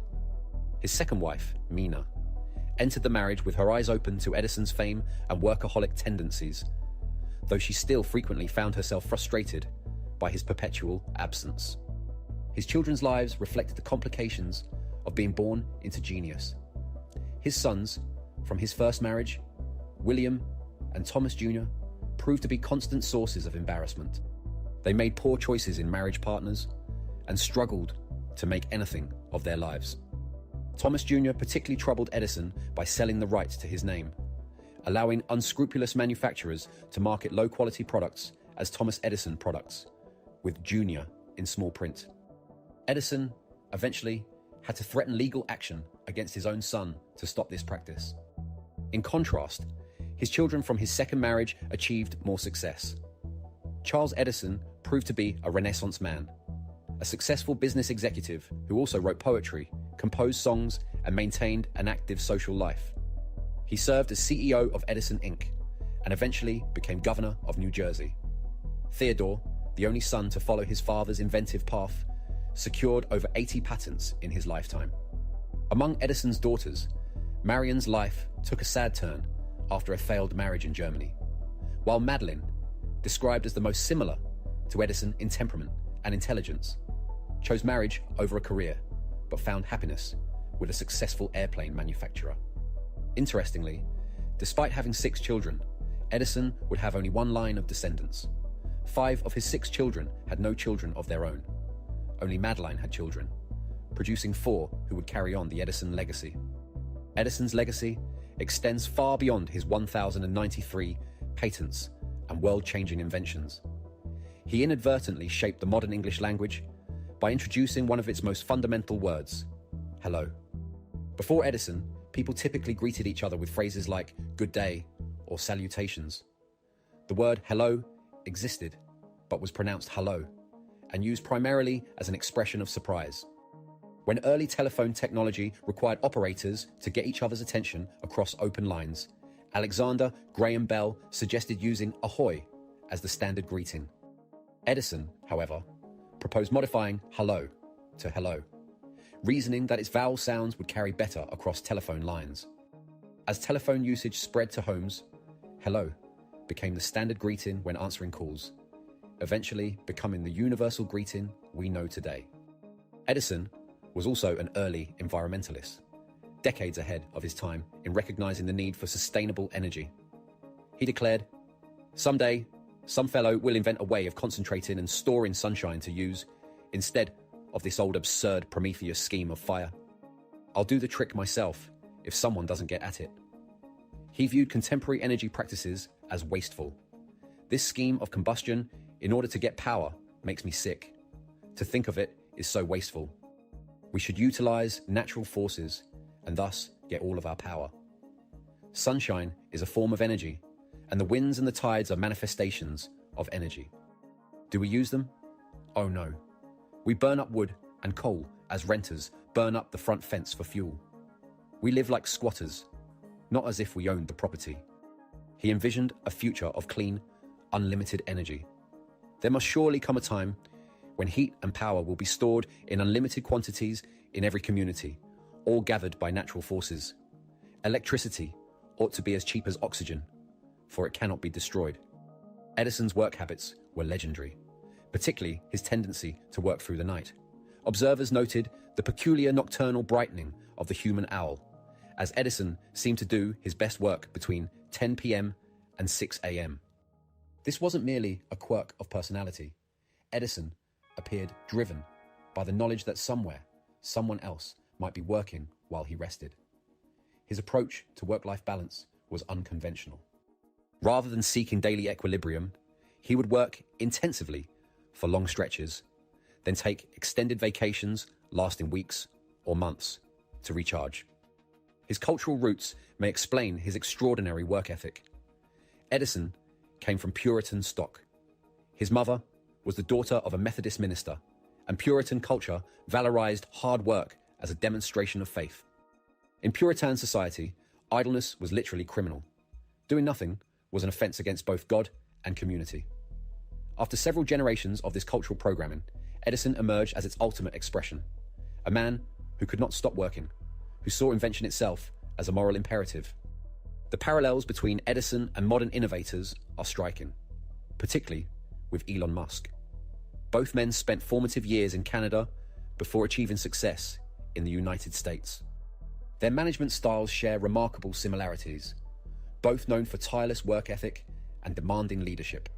[SPEAKER 1] His second wife, Mina, entered the marriage with her eyes open to Edison's fame and workaholic tendencies, though she still frequently found herself frustrated by his perpetual absence. His children's lives reflected the complications of being born into genius. His sons, from his first marriage, William and Thomas Jr., proved to be constant sources of embarrassment. They made poor choices in marriage partners and struggled to make anything of their lives. Thomas Jr. particularly troubled Edison by selling the rights to his name, allowing unscrupulous manufacturers to market low-quality products as Thomas Edison products, with Jr. in small print. Edison eventually had to threaten legal action against his own son to stop this practice. In contrast, his children from his second marriage achieved more success. Charles Edison proved to be a Renaissance man, a successful business executive who also wrote poetry, composed songs, and maintained an active social life. He served as CEO of Edison Inc. and eventually became governor of New Jersey. Theodore, the only son to follow his father's inventive path, secured over 80 patents in his lifetime. Among Edison's daughters, Marion's life took a sad turn after a failed marriage in Germany, while Madeline, described as the most similar to Edison in temperament and intelligence, chose marriage over a career, but found happiness with a successful airplane manufacturer. Interestingly, despite having 6 children, Edison would have only one line of descendants. 5 of his 6 children had no children of their own. Only Madeline had children, producing 4 who would carry on the Edison legacy. Edison's legacy extends far beyond his 1,093 patents and world-changing inventions. He inadvertently shaped the modern English language by introducing one of its most fundamental words, hello. Before Edison, people typically greeted each other with phrases like good day or salutations. The word hello existed, but was pronounced hello, and used primarily as an expression of surprise. When early telephone technology required operators to get each other's attention across open lines, Alexander Graham Bell suggested using ahoy as the standard greeting. Edison, however, proposed modifying hello to hello, reasoning that its vowel sounds would carry better across telephone lines. As telephone usage spread to homes, hello became the standard greeting when answering calls, eventually becoming the universal greeting we know today. Edison was also an early environmentalist, decades ahead of his time in recognizing the need for sustainable energy. He declared, "Someday, some fellow will invent a way of concentrating and storing sunshine to use instead of this old absurd Prometheus scheme of fire. I'll do the trick myself if someone doesn't get at it." He viewed contemporary energy practices as wasteful. "This scheme of combustion in order to get power makes me sick. To think of it is so wasteful. We should utilize natural forces and thus get all of our power. Sunshine is a form of energy, and the winds and the tides are manifestations of energy. Do we use them? Oh no. We burn up wood and coal as renters, burn up the front fence for fuel. We live like squatters, not as if we owned the property. He envisioned a future of clean, unlimited energy. There must surely come a time when heat and power will be stored in unlimited quantities in every community, all gathered by natural forces. Electricity ought to be as cheap as oxygen, for it cannot be destroyed. Edison's work habits were legendary, particularly his tendency to work through the night. Observers noted the peculiar nocturnal brightening of the human owl, as Edison seemed to do his best work between 10 p.m. and 6 a.m. This wasn't merely a quirk of personality. Edison appeared driven by the knowledge that somewhere, someone else might be working while he rested. His approach to work-life balance was unconventional. Rather than seeking daily equilibrium, he would work intensively for long stretches, then take extended vacations lasting weeks or months to recharge. His cultural roots may explain his extraordinary work ethic. Edison came from Puritan stock. His mother was the daughter of a Methodist minister, and Puritan culture valorized hard work as a demonstration of faith. In Puritan society, idleness was literally criminal. Doing nothing was an offense against both God and community. After several generations of this cultural programming, Edison emerged as its ultimate expression. A man who could not stop working, who saw invention itself as a moral imperative. The parallels between Edison and modern innovators are striking, particularly with Elon Musk. Both men spent formative years in Canada before achieving success in the United States. Their management styles share remarkable similarities, both known for tireless work ethic and demanding leadership.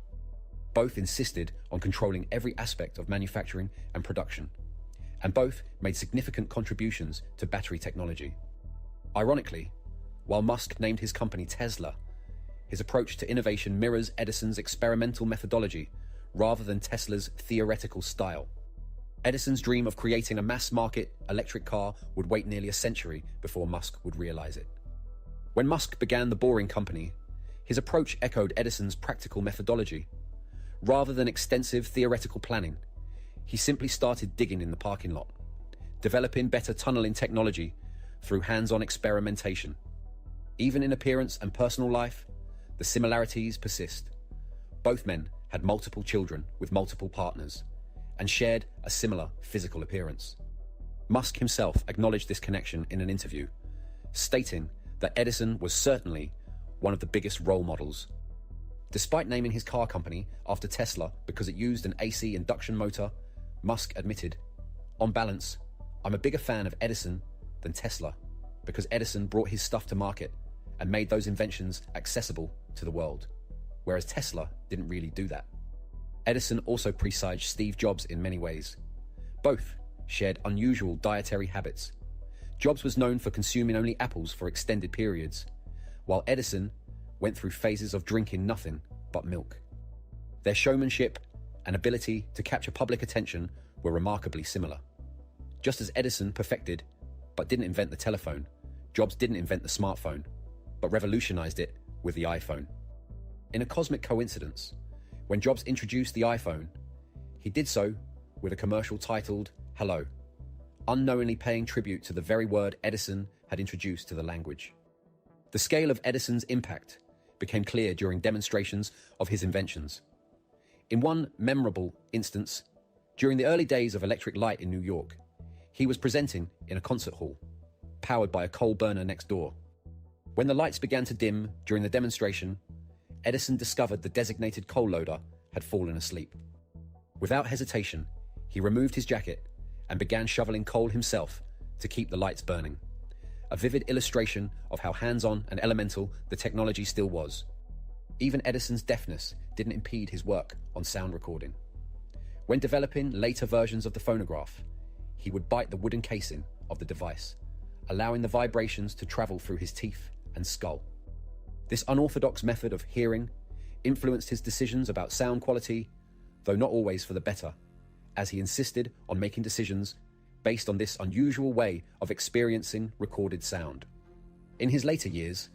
[SPEAKER 1] Both insisted on controlling every aspect of manufacturing and production, and both made significant contributions to battery technology. Ironically, while Musk named his company Tesla, his approach to innovation mirrors Edison's experimental methodology rather than Tesla's theoretical style. Edison's dream of creating a mass-market electric car would wait nearly a century before Musk would realize it. When Musk began the Boring Company, his approach echoed Edison's practical methodology. Rather than extensive theoretical planning, he simply started digging in the parking lot, developing better tunneling technology through hands-on experimentation. Even in appearance and personal life, the similarities persist. Both men had multiple children with multiple partners and shared a similar physical appearance. Musk himself acknowledged this connection in an interview, stating that Edison was certainly one of the biggest role models. Despite naming his car company after Tesla because it used an AC induction motor, Musk admitted, "On balance, I'm a bigger fan of Edison than Tesla because Edison brought his stuff to market and made those inventions accessible to the world, whereas Tesla didn't really do that." Edison also presaged Steve Jobs in many ways. Both shared unusual dietary habits. Jobs was known for consuming only apples for extended periods, while Edison went through phases of drinking nothing but milk. Their showmanship and ability to capture public attention were remarkably similar. Just as Edison perfected, but didn't invent the telephone, Jobs didn't invent the smartphone, but revolutionized it with the iPhone. In a cosmic coincidence, when Jobs introduced the iPhone, he did so with a commercial titled "Hello," unknowingly paying tribute to the very word Edison had introduced to the language. The scale of Edison's impact became clear during demonstrations of his inventions. In one memorable instance, during the early days of electric light in New York, he was presenting in a concert hall, powered by a coal burner next door. When the lights began to dim during the demonstration, Edison discovered the designated coal loader had fallen asleep. Without hesitation, he removed his jacket and began shoveling coal himself to keep the lights burning. A vivid illustration of how hands-on and elemental the technology still was. Even Edison's deafness didn't impede his work on sound recording. When developing later versions of the phonograph, he would bite the wooden casing of the device, allowing the vibrations to travel through his teeth and skull. This unorthodox method of hearing influenced his decisions about sound quality, though not always for the better, as he insisted on making decisions based on this unusual way of experiencing recorded sound. In his later years,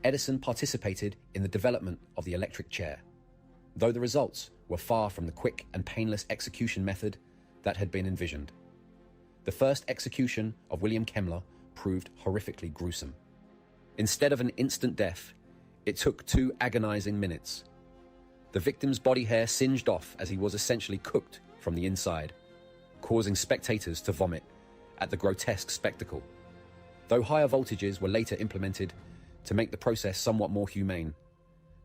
[SPEAKER 1] Edison participated in the development of the electric chair, though the results were far from the quick and painless execution method that had been envisioned. The first execution of William Kemmler proved horrifically gruesome. Instead of an instant death, it took 2 agonizing minutes. The victim's body hair singed off as he was essentially cooked from the inside, causing spectators to vomit at the grotesque spectacle. Though higher voltages were later implemented to make the process somewhat more humane,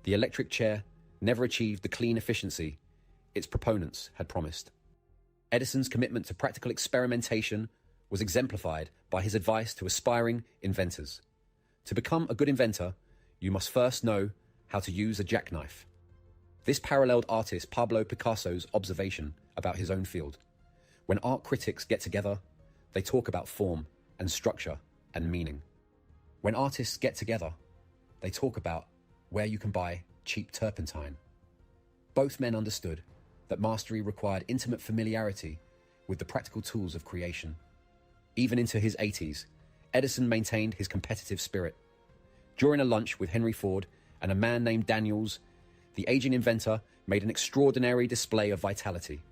[SPEAKER 1] the electric chair never achieved the clean efficiency its proponents had promised. Edison's commitment to practical experimentation was exemplified by his advice to aspiring inventors. To become a good inventor, you must first know how to use a jackknife. This paralleled artist Pablo Picasso's observation about his own field. When art critics get together, they talk about form and structure and meaning. When artists get together, they talk about where you can buy cheap turpentine. Both men understood that mastery required intimate familiarity with the practical tools of creation. Even into his 80s, Edison maintained his competitive spirit. During a lunch with Henry Ford and a man named Daniels, the aging inventor made an extraordinary display of vitality.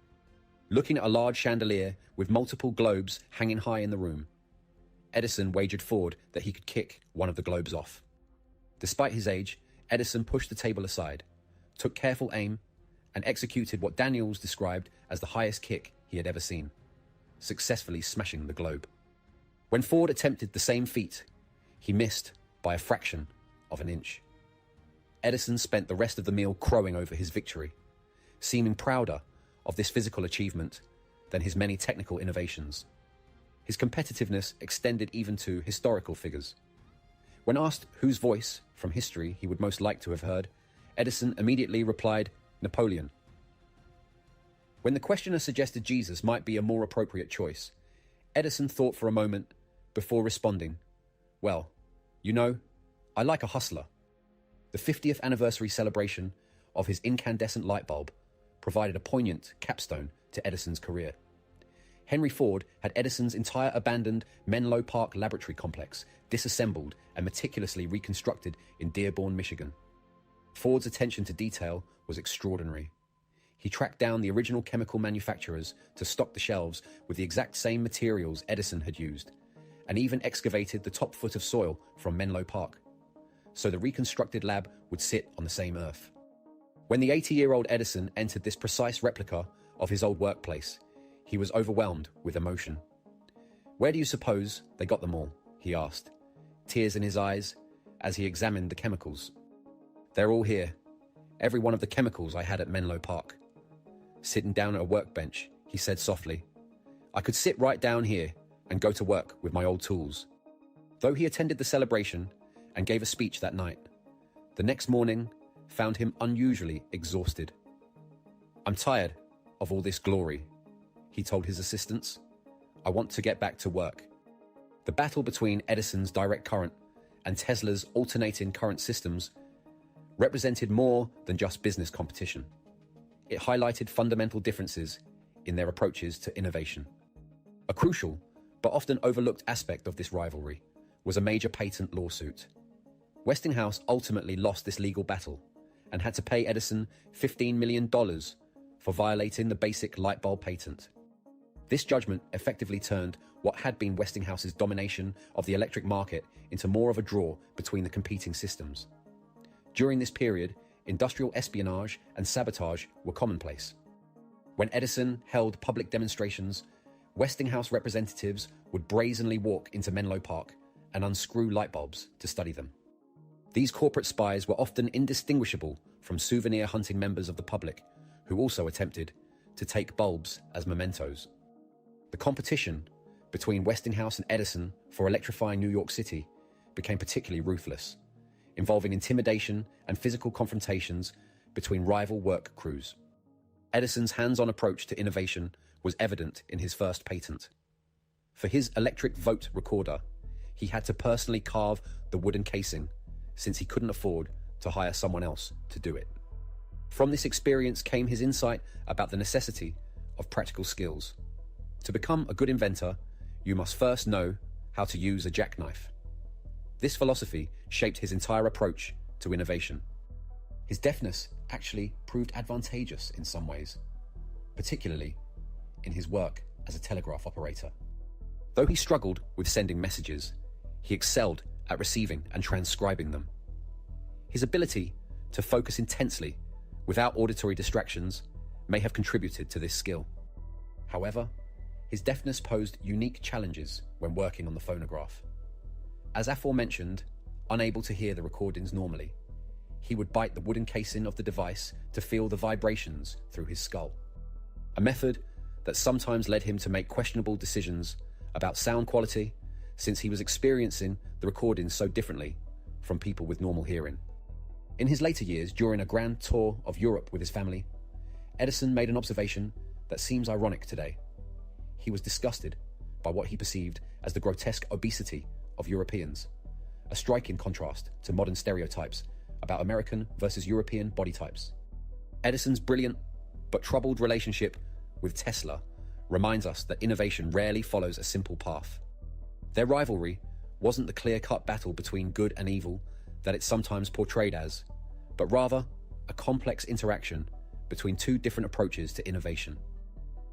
[SPEAKER 1] Looking at a large chandelier with multiple globes hanging high in the room, Edison wagered Ford that he could kick one of the globes off. Despite his age, Edison pushed the table aside, took careful aim, and executed what Daniels described as the highest kick he had ever seen, successfully smashing the globe. When Ford attempted the same feat, he missed by a fraction of an inch. Edison spent the rest of the meal crowing over his victory, seeming prouder of this physical achievement than his many technical innovations. His competitiveness extended even to historical figures. When asked whose voice from history he would most like to have heard, Edison immediately replied, Napoleon. When the questioner suggested Jesus might be a more appropriate choice, Edison thought for a moment before responding, well, you know, I like a hustler. The 50th anniversary celebration of his incandescent light bulb provided a poignant capstone to Edison's career. Henry Ford had Edison's entire abandoned Menlo Park laboratory complex disassembled and meticulously reconstructed in Dearborn, Michigan. Ford's attention to detail was extraordinary. He tracked down the original chemical manufacturers to stock the shelves with the exact same materials Edison had used, and even excavated the top foot of soil from Menlo Park, so the reconstructed lab would sit on the same earth. When the 80-year-old Edison entered this precise replica of his old workplace, he was overwhelmed with emotion. Where do you suppose they got them all? He asked, tears in his eyes as he examined the chemicals. They're all here, every one of the chemicals I had at Menlo Park. Sitting down at a workbench, he said softly, I could sit right down here and go to work with my old tools. Though he attended the celebration and gave a speech that night, the next morning found him unusually exhausted. I'm tired of all this glory, he told his assistants. I want to get back to work. The battle between Edison's direct current and Tesla's alternating current systems represented more than just business competition. It highlighted fundamental differences in their approaches to innovation. A crucial, but often overlooked aspect of this rivalry was a major patent lawsuit. Westinghouse ultimately lost this legal battle and had to pay Edison $15 million for violating the basic light bulb patent. This judgment effectively turned what had been Westinghouse's domination of the electric market into more of a draw between the competing systems. During this period, industrial espionage and sabotage were commonplace. When Edison held public demonstrations, Westinghouse representatives would brazenly walk into Menlo Park and unscrew light bulbs to study them. These corporate spies were often indistinguishable from souvenir hunting members of the public who also attempted to take bulbs as mementos. The competition between Westinghouse and Edison for electrifying New York City became particularly ruthless, involving intimidation and physical confrontations between rival work crews. Edison's hands-on approach to innovation was evident in his first patent. For his electric vote recorder, he had to personally carve the wooden casing since he couldn't afford to hire someone else to do it. From this experience came his insight about the necessity of practical skills. To become a good inventor, you must first know how to use a jackknife. This philosophy shaped his entire approach to innovation. His deafness actually proved advantageous in some ways, particularly in his work as a telegraph operator. Though he struggled with sending messages, he excelled at receiving and transcribing them. His ability to focus intensely without auditory distractions may have contributed to this skill. However, his deafness posed unique challenges when working on the phonograph. As aforementioned, unable to hear the recordings normally, he would bite the wooden casing of the device to feel the vibrations through his skull, a method that sometimes led him to make questionable decisions about sound quality, since he was experiencing the recordings so differently from people with normal hearing. In his later years, during a grand tour of Europe with his family, Edison made an observation that seems ironic today. He was disgusted by what he perceived as the grotesque obesity of Europeans, a striking contrast to modern stereotypes about American versus European body types. Edison's brilliant but troubled relationship with Tesla reminds us that innovation rarely follows a simple path. Their rivalry wasn't the clear-cut battle between good and evil that it's sometimes portrayed as, but rather a complex interaction between two different approaches to innovation.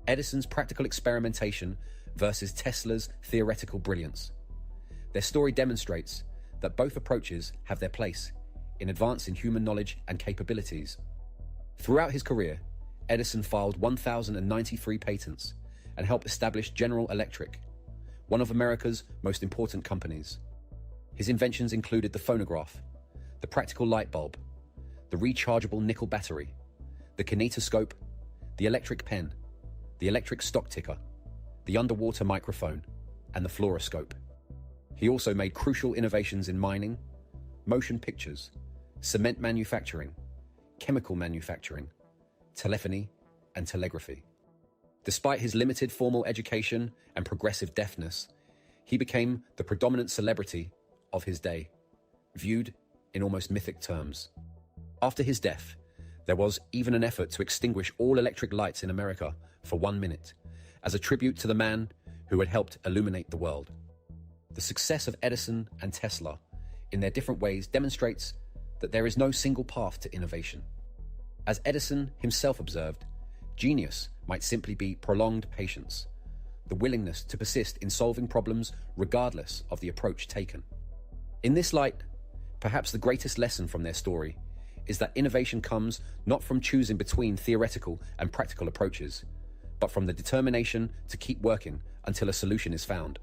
[SPEAKER 1] Edison's practical experimentation versus Tesla's theoretical brilliance. Their story demonstrates that both approaches have their place in advancing human knowledge and capabilities. Throughout his career, Edison filed 1,093 patents and helped establish General Electric, one of America's most important companies. His inventions included the phonograph, the practical light bulb, the rechargeable nickel battery, the kinetoscope, the electric pen, the electric stock ticker, the underwater microphone, and the fluoroscope. He also made crucial innovations in mining, motion pictures, cement manufacturing, chemical manufacturing, telephony, and telegraphy. Despite his limited formal education and progressive deafness, he became the predominant celebrity of his day, viewed in almost mythic terms. After his death, there was even an effort to extinguish all electric lights in America for 1 minute, as a tribute to the man who had helped illuminate the world. The success of Edison and Tesla, in their different ways, demonstrates that there is no single path to innovation. As Edison himself observed, genius might simply be prolonged patience, the willingness to persist in solving problems regardless of the approach taken. In this light, perhaps the greatest lesson from their story is that innovation comes not from choosing between theoretical and practical approaches, but from the determination to keep working until a solution is found.